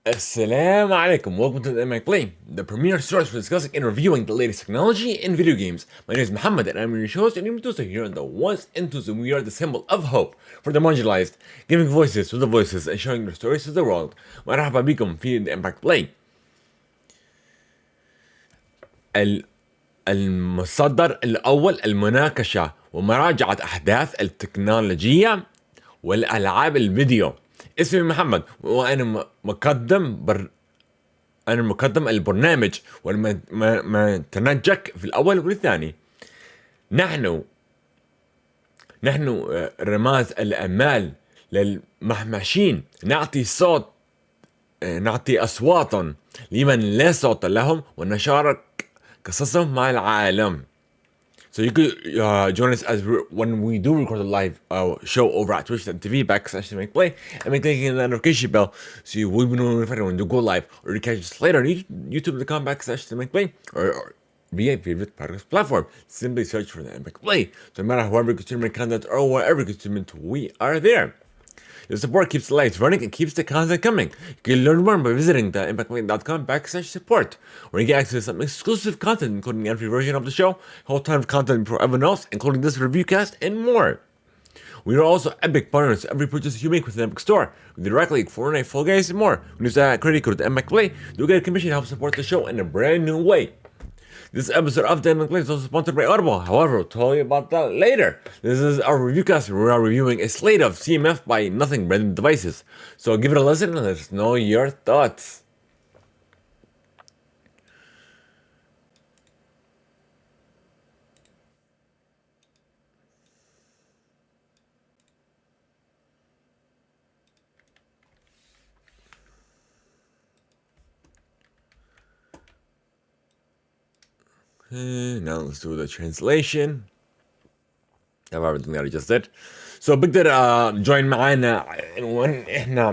Assalamu alaikum, welcome to the Theimpactplay, the premier source for discussing and reviewing the latest technology in video games. My name is Muhammad and I'm your host, and Medusa here on the ones and twos, and we are the symbol of hope for the marginalized, giving voices to the voices and showing their stories to the world. مرحبا بكم في the Theimpactplay. المصدر الأول المناقشة ومراجعة أحداث التكنولوجية والألعاب الفيديو. اسمي محمد وأنا مقدم البرنامج والمتنجك في الأول والثاني. نحن رماز الأمال للمهمشين، نعطي أصوات لمن لا صوت لهم ونشارك قصصهم مع العالم. So you could join us when we do record a live show over at twitch.tv/Theimpactplay and make clicking the notification bell so you will be notified when we go live, or you catch us later on youtube.com/Theimpactplay or via favorite podcast platform. Simply search for the Theimpactplay. So no matter whoever consuming content or wherever consuming, we are there. Your support keeps the lights running and keeps the content coming. You can learn more by visiting the Theimpactplay.com/support, where you get access to some exclusive content, including the free version of the show, whole ton of content before everyone else, including this review cast and more. We are also epic partners. Every purchase you make with the Epic Store, with directly Fortnite, Fall Guys, and more. When you use that credit code Theimpactplay, you'll get a commission to help support the show in a brand new way. This episode of Theimpactplay is also sponsored by Audible. However, we'll tell you about that later. This is our review cast where we are reviewing a slate of CMF by Nothing Random Devices. So give it a listen and let us know your thoughts. Now let's do the translation of everything that I just did. So بقدر join معانا وين احنا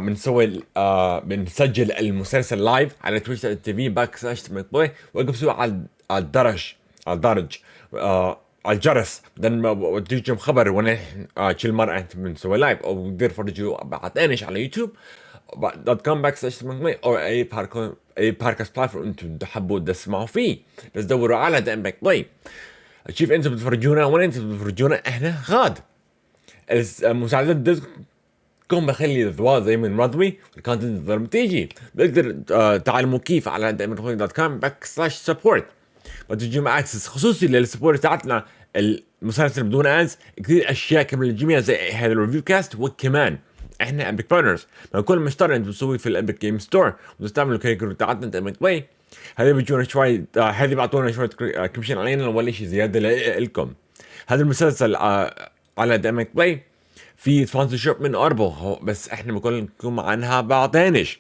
بنسجل المسلسل لايف على تويتش تي في /Theimpactplay، وقف على الدرج على الجرس، بعدين بتجيكم خبر وين كل مرة انت بنسوي لايف، او بقدر فرجوا بعد انش على يوتيوب .com/Theimpactplay او اي بودكاست بلاتفورم انتم تحبوا تسمعوا فيه، بس دوروا على Theimpactplay. شوف انتم بتفرجونا وين انتم بتفرجونا، احنا غاد المساعدات بدكم بخلي الضوء زي من رضوي والكونتنت لما تيجي بقدر تعلموا كيف على Theimpactplay.com/support، وتجي مع اكسس خصوصي للسبورت تاعتنا المسلسل بدون ادز، كثير اشياء كامله للجميع زي هذا الريفيو كاست، وكمان احنا ابيك بارتنرز. كل مشترك انت بتسوي في الابيك جيم ستور وتستعملوا الكود تاعتنا Theimpactplay، هذا بيجونا شوي، هذه بيعطونا شويه كمشين علينا ولا شيء زياده لكم. هذا المسلسل على Theimpactplay في سبونسرشيب من Audible، بس احنا بقول لكم عنها بعدينش.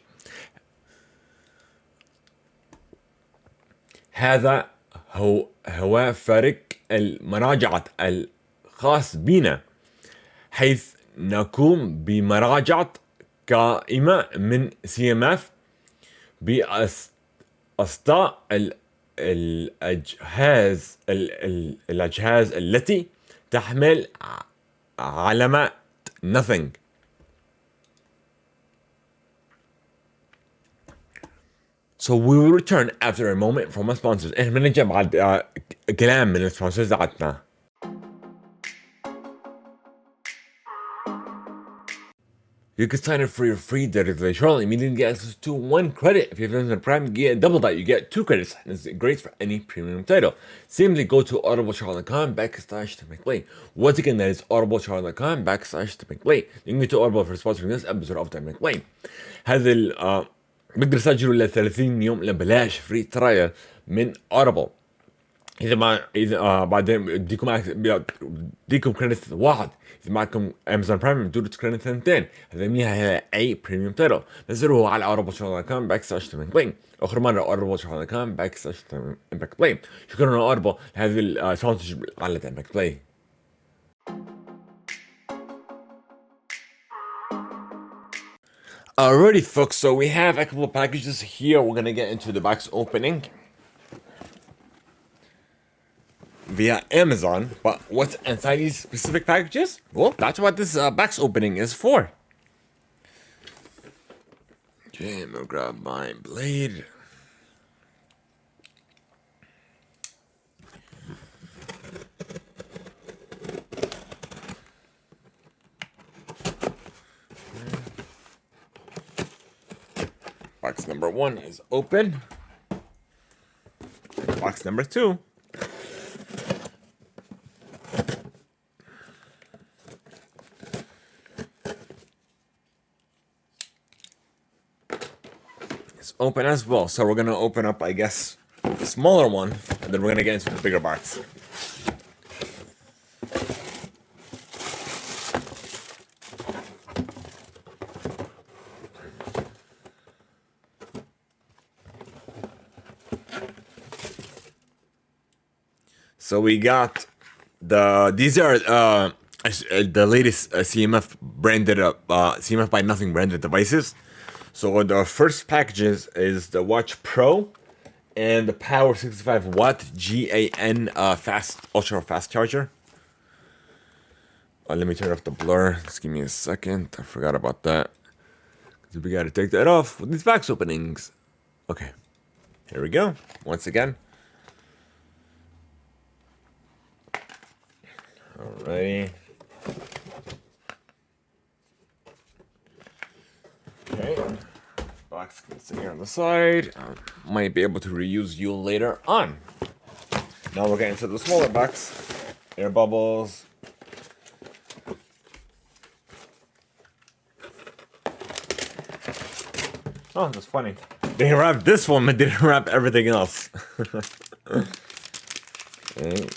هذا هو فرق المراجعة الخاص بنا، حيث نقوم بمراجعة قائمة من CMF بأسطاء الأجهزة التي تحمل علامة nothing. So we will return after a moment from our sponsors. احنا بنرجع بعد كلام من السبونسرز تاعتنا. You can sign up for your free daily trial, immediately get access to 1 credit. If you have Amazon Prime, you get double that. You get 2 credits, and it's great for any premium title. Simply go to audibletrial.com/Theimpactplay. Once again, that is audibletrial.com/Theimpactplay. You can go to Audible for sponsoring this episode of Theimpactplay. هذا بقدر اسجله ل 30 يوم لبلاش فري ترايل من Audible. اذا بعدين بديكم كريدت واحد، اذا معكم امازون برايم بدون كريدت 2، هذا منها اي بريميوم تايتل. نزلوه على audibletrial.com/Theimpactplay. اخر مره audibletrial.com/Theimpactplay. شكرا Audible لهذه السبونسرشيب على Theimpactplay. Alrighty folks, so we have a couple of packages here. We're gonna get into the box opening via Amazon, but what's inside these specific packages? Well, that's what this box opening is for. Okay, I'm gonna grab my blade. Box number 1 is open. Box number 2. It's open as well. So we're gonna open up, I guess, the smaller one, and then we're gonna get into the bigger box. So we got these are the latest CMF branded CMF by Nothing branded devices. So the first packages is the Watch Pro and the Power 65 watt GAN ultra fast charger. Let me turn off the blur. Just give me a second. I forgot about that. We gotta take that off with these box openings. Okay, here we go. Once again. Alrighty. Okay. Box can sit here on the side. Might be able to reuse you later on. Now we're getting to the smaller box. Air bubbles. Oh, that's funny. They wrapped this one, but didn't wrap everything else. Okay.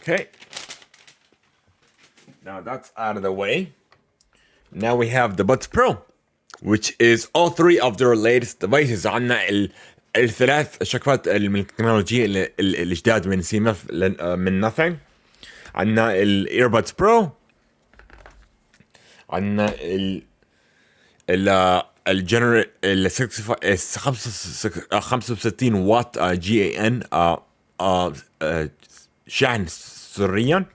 Okay. Now that's out of the way. Now we have the Buds Pro, which is all three of their latest devices. عندنا الثلاث شكوات من التكنولوجيا الجداد من CMF من Nothing. عندنا الايربودز برو. عندنا الجنرال ال 65 واط GAN شحن سريا.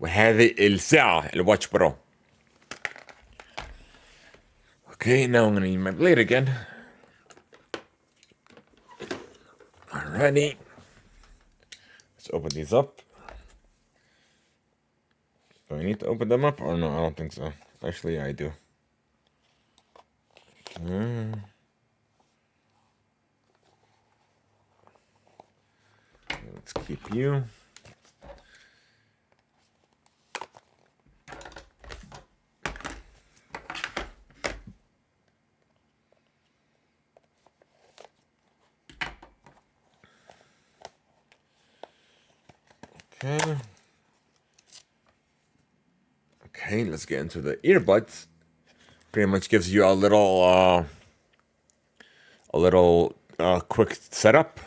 وهذه الساعة الواتش برو. Okay, now I'm gonna use my blade again. Alrighty. Let's open these up. Do I need to open them up or no? I don't think so. Actually, I do. Let's keep you. Okay. Okay, let's get into the earbuds. Pretty much gives you a little quick setup.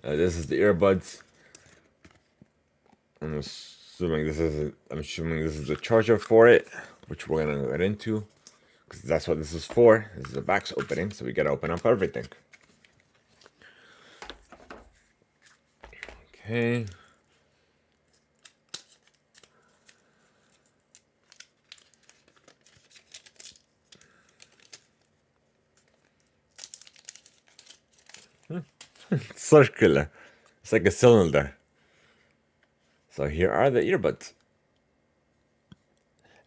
This is the earbuds. I'm assuming this is the charger for it, which we're gonna get into, because that's what this is for. This is the box opening, so we gotta open up everything. Okay. Circular. It's like a cylinder. So here are the earbuds.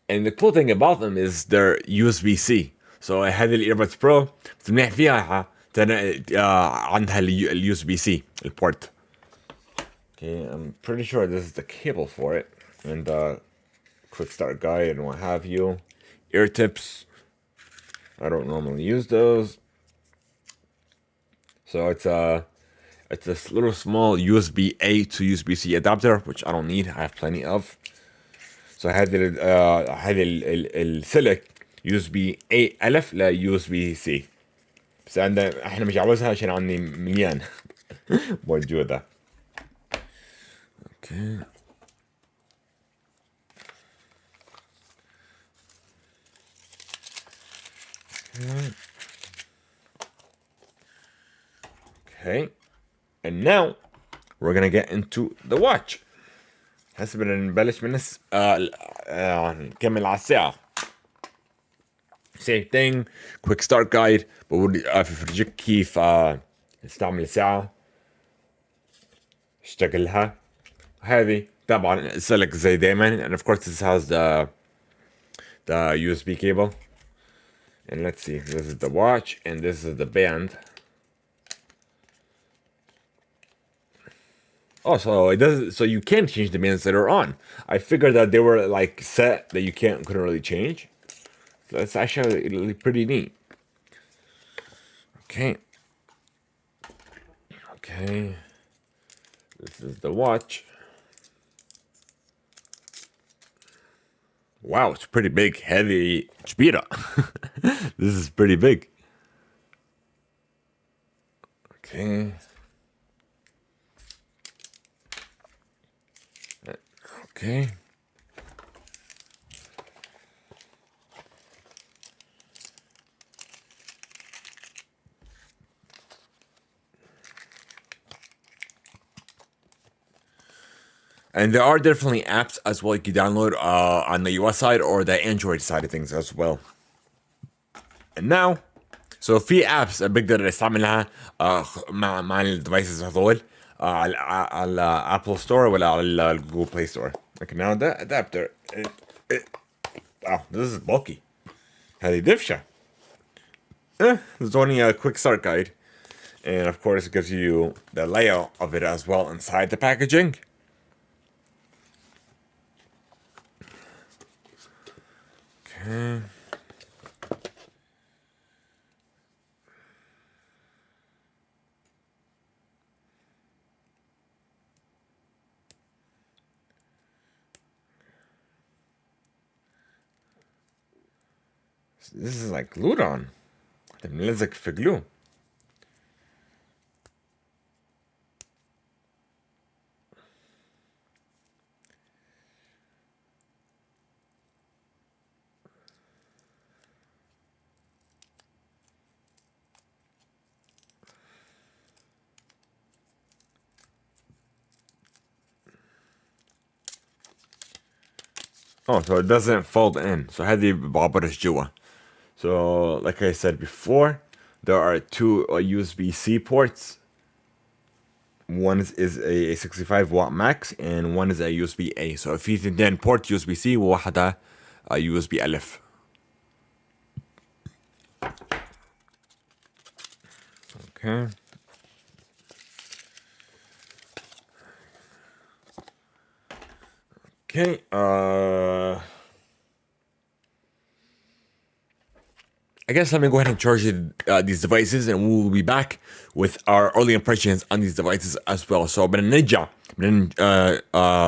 And the cool thing about them is they're USB-C. So هذه الايربودز برو منيح فيها عندها اليو اس بي سي البورت. Okay, I'm pretty sure this is the cable for it, and quick start guide and what have you. Ear tips. I don't normally use those. So it's this little small USB-A to USB-C adapter, which I don't need. I have plenty of. So هذه السلك USB-A ألف ل USB-C. بس احنا مجعوزها عشان عندي مليان موجودة. Okay. Okay, and now we're gonna get into the watch. هسه بدنا نبلش من نكمل على الساعة. Same thing, quick start guide. بورجيك كيف نستعمل الساعة، اشتغلها. هذه طبعا سلك زي دايما, and of course this has the USB cable. And let's see, this is the watch and this is the band. Oh, so it doesn't. So you can change the bands later on. I figured that they were like set that you couldn't really change. So that's actually really pretty neat. Okay. Okay. This is the watch. Wow, it's pretty big, heavy. Spira. This is pretty big. Okay. Okay. And there are definitely apps as well you can download on the US side or the Android side of things as well. And now, so في apps بقدر استعملها مع الديفايسز هذول على Apple Store ولا على Google Play Store. Okay, now the adapter. Wow, this is bulky. هذه دفشة. There's only a quick start guide. And of course it gives you the layout of it as well inside the packaging. Okay. This is like glued on. ملزق في glue. Oh, so it doesn't fold in. So هذه بعبرش جوا. So like I said before, there are two USB-C ports. One is a 65 watt max and one is a USB-A. So if you then port USB-C وواحدة USB ألف. Okay. Okay. I guess let me go ahead and charge these devices and we'll be back with our early impressions on these devices as well. So بدنا نرجع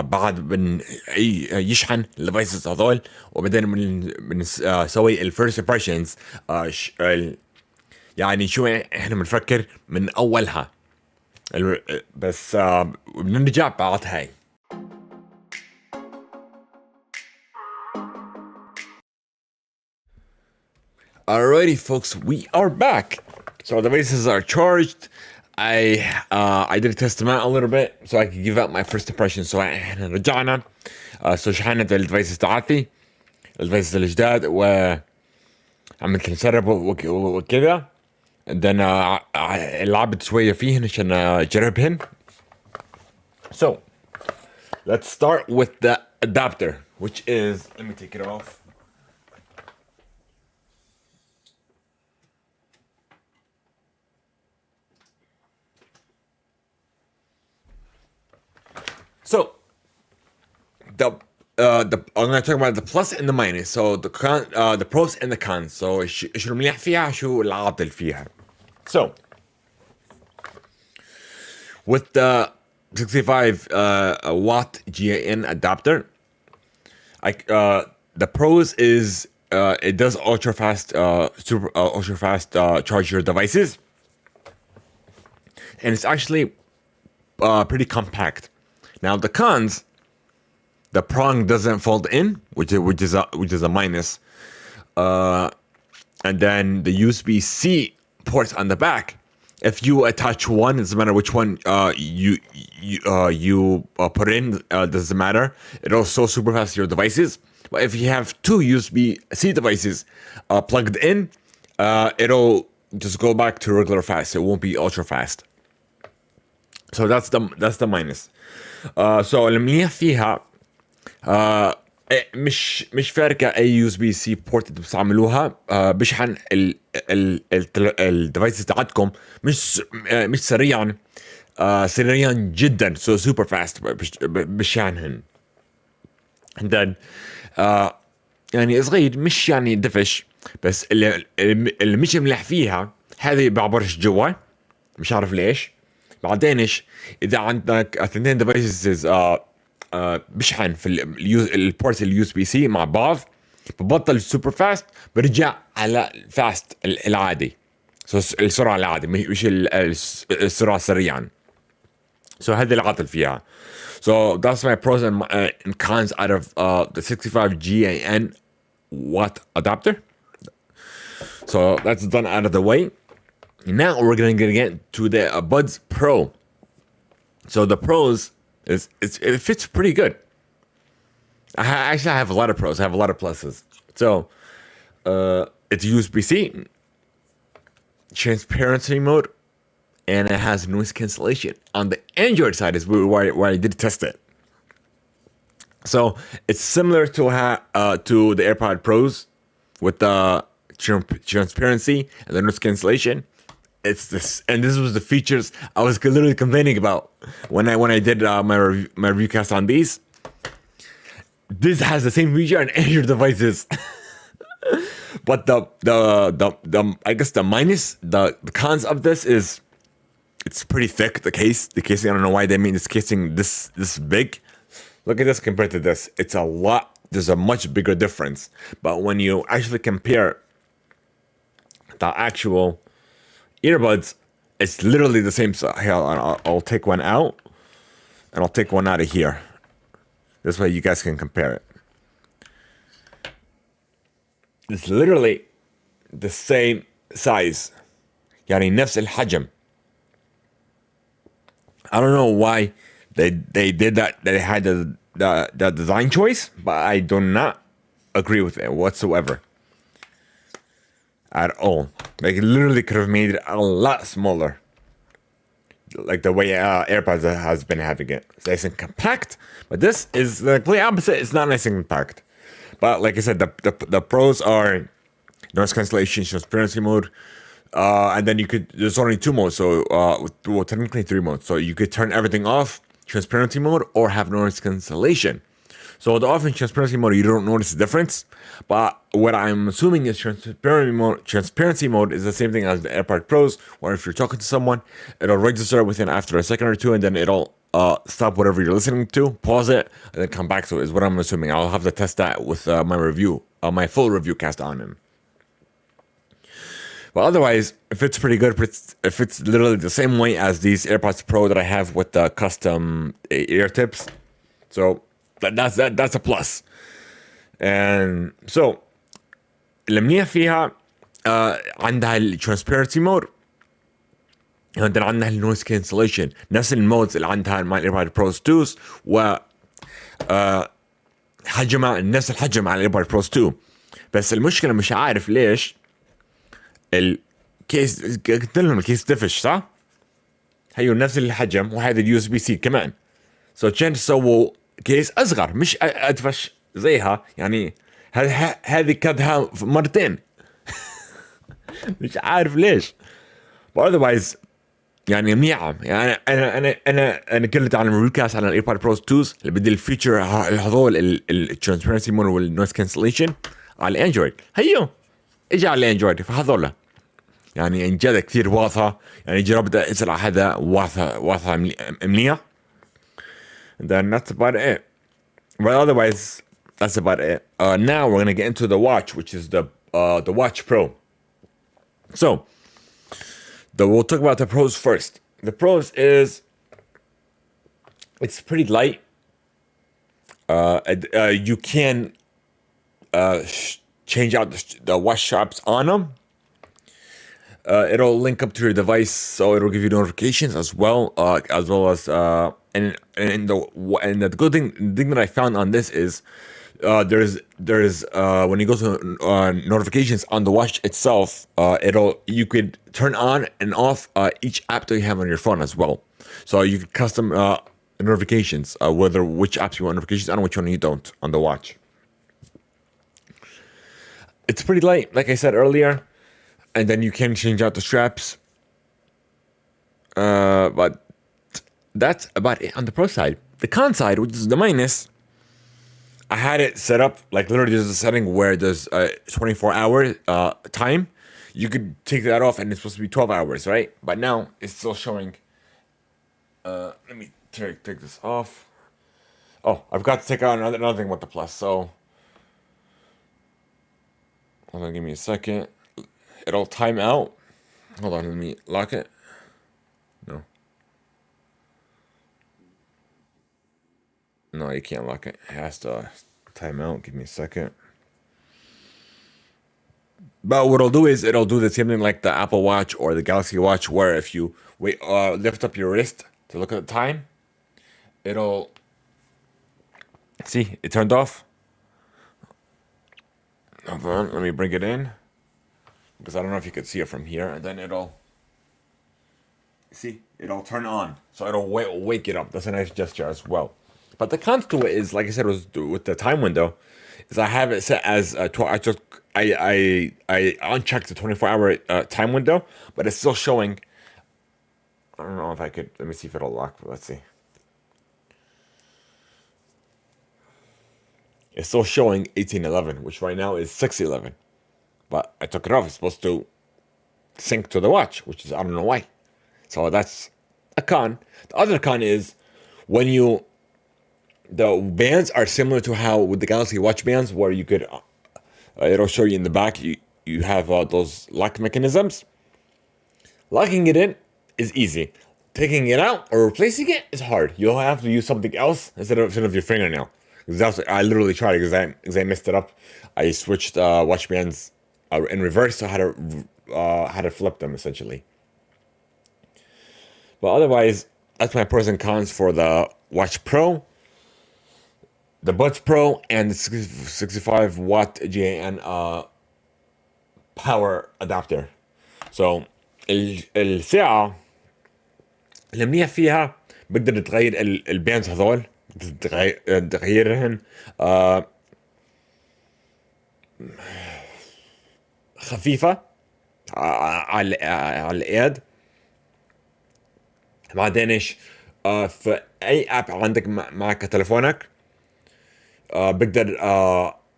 بعد يشحن الديفايسز هذول وبعدين بنسوي الفيرست impressions يعني شو احنا بنفكر من اولها بس بنرجع بعد هاي. Alrighty, folks, we are back. So the devices are charged. I did test them out a little bit so I could give out my first impression. So احنا رجعنا. So شحنت الديفايسز تاعتي الديفايسز الجداد وعملت نسرب وكذا. And then لعبت شوية فيهن عشان أجربهن. So let's start with the adapter, which is, let me take it off. So I'm gonna talk about the plus and the minus. So the pros and the cons. So شو المليح فيها شو العاطل فيها. So with the 65 watt GAN adapter, the pros is it does ultra fast charge your devices, and it's actually pretty compact. Now the cons, the prong doesn't fold in, which is a minus, and then the USB-C ports on the back if you attach one, it doesn't matter which one you put in. Doesn't matter. It'll so super fast your devices. But if you have two USB-C devices plugged in, it'll just go back to regular fast. It won't be ultra fast. So that's the minus. So المنيح فيها مش فارقة أي يو اس بي سي بورت بتستعملوها. بشحن الديفايسز تاعتكم مش سريعا. سريعا جدا. So super fast بشحنهن. And then يعني صغير مش يعني دفش. بس اللي مش ملح فيها هذه بعبرش جوا. مش عارف ليش. بعدينش إذا عندك اثنين ديفايسز بشحن في البورت اليو اس بي سي مع بعض ببطل سوبر فاست برجع على الفاست العادي. السرعة العادي مش السرعة سريعا. هذا العطل فيها. So that's my pros and cons out of the 65 GAN watt adapter. So that's done out of the way. Now we're gonna get to the Buds Pro. So the pros it fits pretty good. I have a lot of pros. I have a lot of pluses. So it's USB-C, transparency mode, and it has noise cancellation. On the Android side is where I did test it. So it's similar to the AirPod Pros with the transparency and the noise cancellation. It's this, and this was the features I was literally complaining about when I did my review cast on these. This has the same feature on Android devices, but the I guess the minus, the cons of this is it's pretty thick. The casing, I don't know why they made this casing this big. Look at this compared to this. It's a lot. There's a much bigger difference. But when you actually compare the actual earbuds, it's literally the same size. Here, I'll take one out, and I'll take one out of here. This way you guys can compare it. It's literally the same size. يعني نفس الحجم. I don't know why they did that. They had the design choice, but I do not agree with it whatsoever. At all. Like, literally could have made it a lot smaller. Like the way AirPods has been having it. It's nice and compact, but this is the complete opposite. It's not nice and compact. But like I said, the pros are noise cancellation, transparency mode, and then there's only two modes, so well, technically three modes. So you could turn everything off, transparency mode, or have noise cancellation. So the off and transparency mode, you don't notice the difference. But what I'm assuming is transparency mode is the same thing as the AirPod Pros, where if you're talking to someone, it'll register within after a second or two, and then it'll stop whatever you're listening to, pause it, and then come back to it, is what I'm assuming. I'll have to test that with my full review cast on him. But otherwise, it fits pretty good. It fits literally the same way as these AirPods Pro that I have with the custom ear tips. So that's a plus. And so المنيح فيها عندها الترانسبيرنسي مود، عندنا النويز كانسليشن، نفس المودز اللي عندها مع الايربود بروز 2 و حجمها نفس الحجم على الايربود بروز 2. بس المشكله مش عارف ليش الكيس، قلت لهم الكيس دفش صح؟ هيو نفس الحجم وهذا اليو اس بي سي كمان. كان سووا كيس اصغر مش ادفش زيها، يعني هذه كدها مرتين. مش عارف ليش. but otherwise يعني منيعة. يعني انا قلت عن الريكاست على الايربود بروز 2 اللي بدي الفيتشر هذول الترانسبيرنسي مود والنويز كانسليشن على الاندرويد، هيو اجى على الاندرويد فهذول يعني انجد كثير واضحة. يعني جربت اسرع هذا واضحة منيح. And then that's about it. But otherwise, that's about it. Now we're gonna get into the watch, which is the Watch Pro. So, we'll talk about the pros first. The pros is it's pretty light. You can change out the watch straps on them. it'll link up to your device, so it'll give you notifications as well as and the good thing that I found on this is there's when you go to notifications on the watch itself, you could turn on and off each app that you have on your phone as well. So you could custom notifications, which apps you want notifications on, which one you don't on the watch. It's pretty light, like I said earlier, and then you can change out the straps. But that's about it on the pro side. The con side, which is the minus, I had it set up like literally there's a setting where there's a 24-hour time. You could take that off and it's supposed to be 12 hours, right? But now it's still showing. Let me take this off. Oh, I've got to take out another thing with the plus. So, hold on, give me a second. It'll time out. Hold on, let me lock it. No, you can't lock it. It has to time out. Give me a second. But what it'll do is it'll do the same thing like the Apple Watch or the Galaxy Watch, where if you lift up your wrist to look at the time, it'll see it turned off. Hold on, let me bring it in because I don't know if you could see it from here, and then it'll turn on, so it'll wake it up. That's a nice gesture as well. But the con to it is, like I said, was with the time window, is I have it set as I unchecked the 24-hour time window, but it's still showing. I don't know if I could. Let me see if it'll lock. Let's see. It's still showing 18:11, which right now is 6:11. But I took it off. It's supposed to sync to the watch, which is I don't know why. So that's a con. The other con is when the bands are similar to how with the Galaxy Watch bands, where you could it'll show you in the back you have those lock mechanisms. Locking it in is easy. Taking it out or replacing it is hard. You'll have to use something else instead of your fingernail. Because I literally tried it because I messed it up. I switched watch bands in reverse, so I had to flip them essentially. But otherwise, that's my pros and cons for the Watch Pro, the Buds Pro, and the 65 watt GAN power adapter. So الساعة المنيح فيها بقدر تغير الباندز هذول، تغيرهن خفيفة على اليد. بعدين ايش في اي اب عندك معك تلفونك بقدر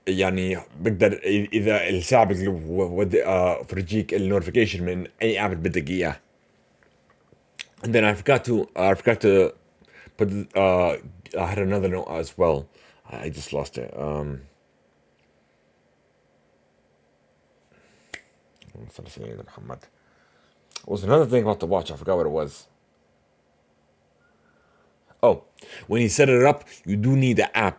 يعني بقدر اذا الساعه فرجيك النوتيفيكيشن من اي اب بدك اياه. And then I forgot to put I had another note as well. I just lost it. What was another thing about the watch? I forgot what it was. Oh, when you set it up, you do need the app.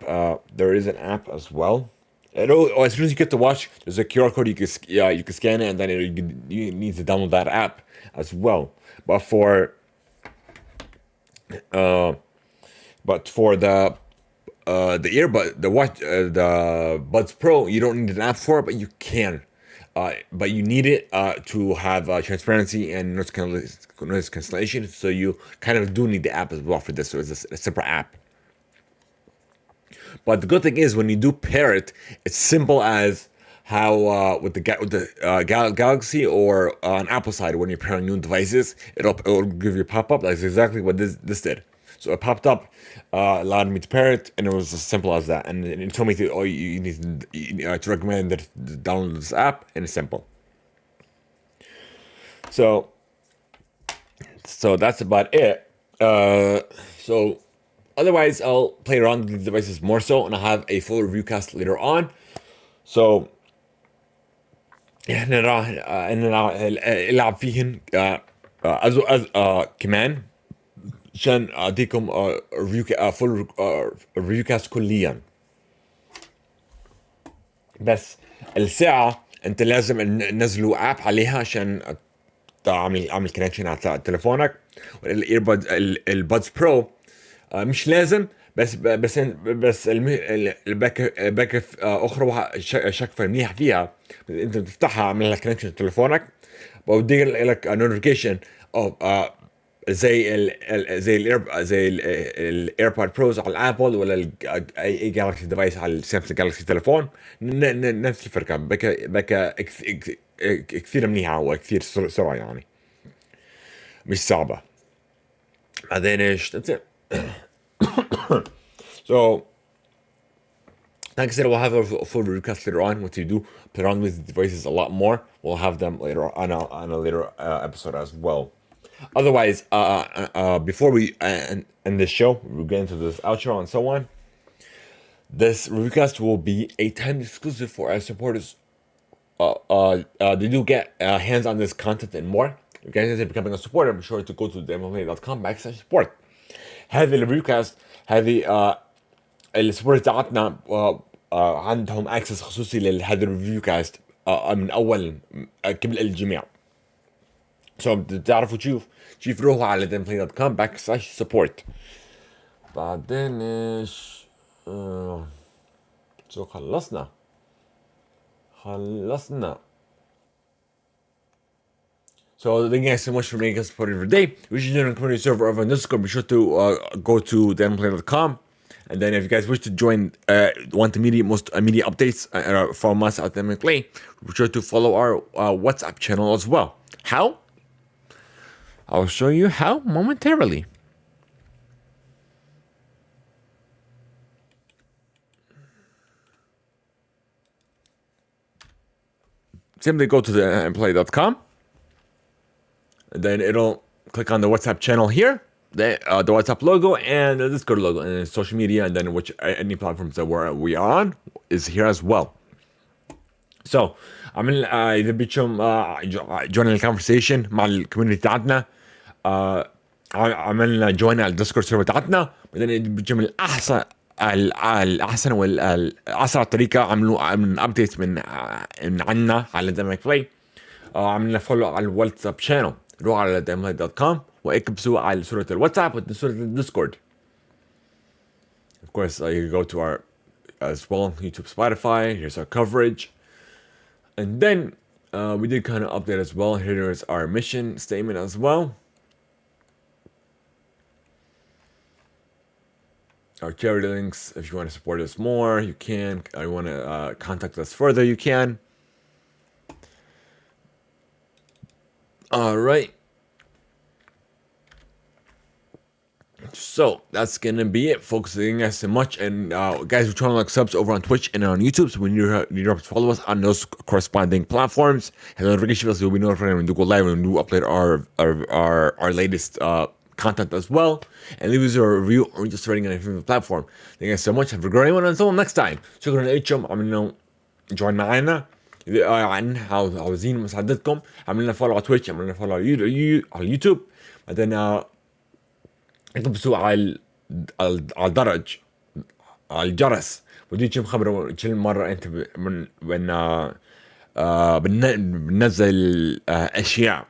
There is an app as well. As soon as you get the watch, there's a QR code you can scan it, and then you need to download that app as well. But for the earbud, the watch, the Buds Pro, you don't need an app for it, but you can. But you need it to have transparency and noise cancellation. So you kind of do need the app as well for this. So it's a separate app. But the good thing is when you do pair it, it's simple as how with the Galaxy or on Apple side, when you're pairing new devices, it'll give you a pop-up. That's exactly what this did. So it popped up, allowed me to pair it, and it was as simple as that. And it told me you need to recommend that download this app, and it's simple. So that's about it. So otherwise, I'll play around with the devices more so, and I'll have a full review cast later on. So احنا راح نلعب فيهن كمان عشان اعطيكم فول ريفيو كاست كليا. بس الساعة انت لازم ننزلوا اب عليها عشان اعمل كونكشن على تليفونك. الايربودز البادز برو مش لازم، بس الباك اخرى شكفه منيح فيها. انت بتفتحها اعمل لك كونكشن تليفونك، وبدي لك نوتيفيكيشن زي الايربود بروز على الابل ولا اي جالكسي ديفايس على السامسونج جالكسي تليفون. نفس الفكره، بكى كثير منيحه وكثير سرعه يعني، مش صعبه. بعدين ايش so like I said, we'll have a full recast later on. What you do, play around with the devices a lot more. We'll have them later on a later episode as well. Otherwise, before we end this show, we'll get into this outro and so on. This reviewcast will be a time exclusive for our supporters. They do get hands on this content and more. If you guys are becoming a supporter, be sure to go to theimpactplay.com/support. هذه الريفيوكاست هذه السبورت تاعتنا عندهم اكسس خصوصي لهذا الريفيو كاست من اول قبل الجميع. سو بتعرفوا تشوف روحوا على theimpactplay.com/support. بعدين ايش سو خلصنا. So thank you guys so much for making us supportive every day. We should join a community server over on Discord. Be sure to go to theimpactplay.com. And then if you guys wish to join, want most immediate updates from us at Theimpactplay, be sure to follow our WhatsApp channel as well. How? I'll show you how momentarily. Simply go to theimpactplay.com. And then it'll click on the WhatsApp channel here. The WhatsApp logo and the Discord logo and social media, and then any platforms that we are on is here as well. So إذا بدكم join الconversation مع الكوميونتي تاعتنا، عملنا join على الديسكورد سيرفر تاعتنا. بعدين إذا بدكم الأحسن والأسرع طريقة عملوا أبديت من عنا على Theimpactplay. عملنا فولو على الواتساب شانل. روح على theimpactplay.com واكبسوا على صورة الواتساب وصورة الديسكورد. Of course, you go to our as well YouTube, Spotify. Here's our coverage, and then we did kind of update as well. Here is our mission statement as well. Our charity links. If you want to support us more, you can. If you want to contact us further, you can. All right. So that's gonna be it, folks. Thank you guys so much, and guys, we're trying to like subs over on Twitch and on YouTube, so we need to follow us on those corresponding platforms. And notification bells, you'll be notified when we do go live and we do upload our latest content as well. And leave us a review or just rating on your favorite platform. Thank you guys so much. Have a great one. Until next time. شكرا لكم. عملنا join معنا عن عاوزين مساعدتكم. عملنا فولو على تويتش، عملنا فولو على اليوتيوب. بعدين اكتبوا على الدرج على الجرس، ودي كم خبر كل مرة انت بننزل اشياء.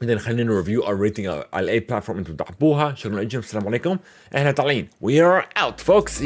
بعدين خلينا ريفيو او ريتنج على اي بلاتفورم انتم بتحبوها. شكرا لكم. السلام عليكم. احنا طالعين. We are out folks.